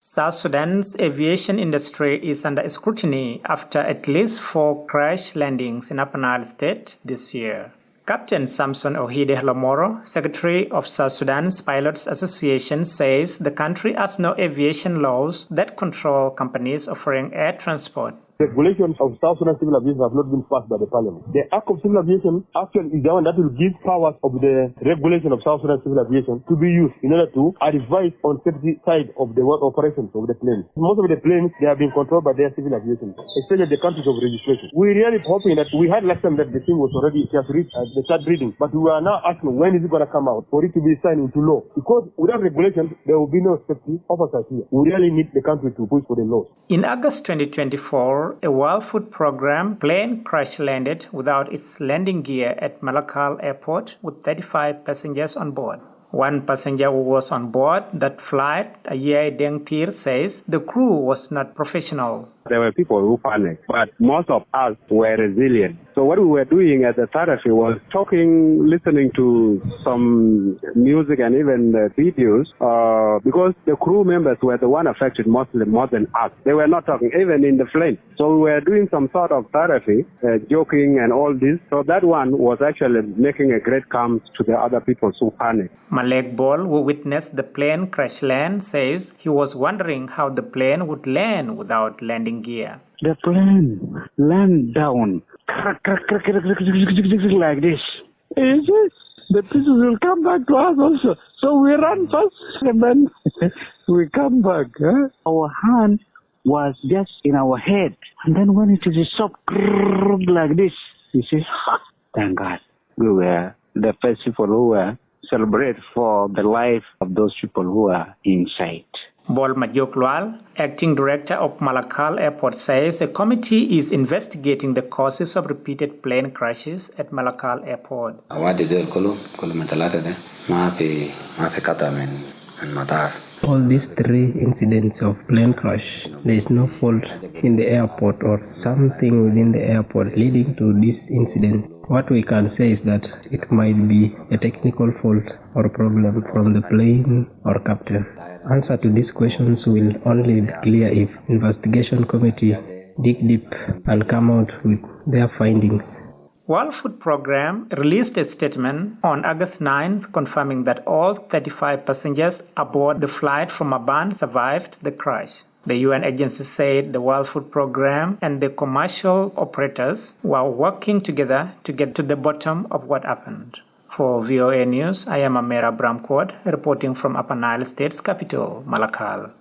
South Sudan's aviation industry is under scrutiny after at least 4 crash landings in Upper Nile State this year. Captain Samson Ohide Lomoro, Secretary of South Sudan's Pilots Association, says the country has no aviation laws that control companies offering air transport. Regulations of South Sudan Civil Aviation have not been passed by the Parliament. The Act of Civil Aviation actually is the one that will give powers of the regulation of South Sudan Civil Aviation to be used in order to advise on safety side of the work operations of the planes. Most of the planes, they have been controlled by their civil aviation, especially the countries of registration. We really hoping that we had last time that the thing was already just reached the start reading, but we are now asking when is it going to come out for it to be signed into law? Because without regulation, there will be no safety officers here. We really need the country to push for the laws. In August 2024, a World Food Program plane crash-landed without its landing gear at Malakal airport with 35 passengers on board. One passenger who was on board that flight, Ayai Deng Tir, says the crew was not professional. There were people who panicked, but most of us were resilient. So what we were doing at the Tarafi was talking, listening to some music and even videos, because the crew members were the one affected mostly more than us. They were not talking, even in the plane. So we were doing some sort of Tarafi, joking and all this. So that one was actually making a great calm to the other people who panicked. Malek Bol, who witnessed the plane crash land, says he was wondering how the plane would land without landing gear. The plane land down, like this. The pieces will come back to us also. So we run first and then we come back. Our hand was just in our head. And then when it is stopped like this, you say, thank God. We were the first people who were celebrate for the life of those people who are inside. Bol Majoklwal, acting director of Malakal Airport, says a committee is investigating the causes of repeated plane crashes at Malakal Airport. All these 3 incidents of plane crash, there is no fault in the airport or something within the airport leading to this incident. What we can say is that it might be a technical fault or problem from the plane or captain. Answer to these questions will only be clear if investigation committee dig deep and come out with their findings. World Food Program released a statement on August 9th confirming that all 35 passengers aboard the flight from Aban survived the crash. The UN agency said the World Food Program and the commercial operators were working together to get to the bottom of what happened. For VOA News, I am Mamer Abraham Kuot, reporting from Upper Nile State's capital, Malakal.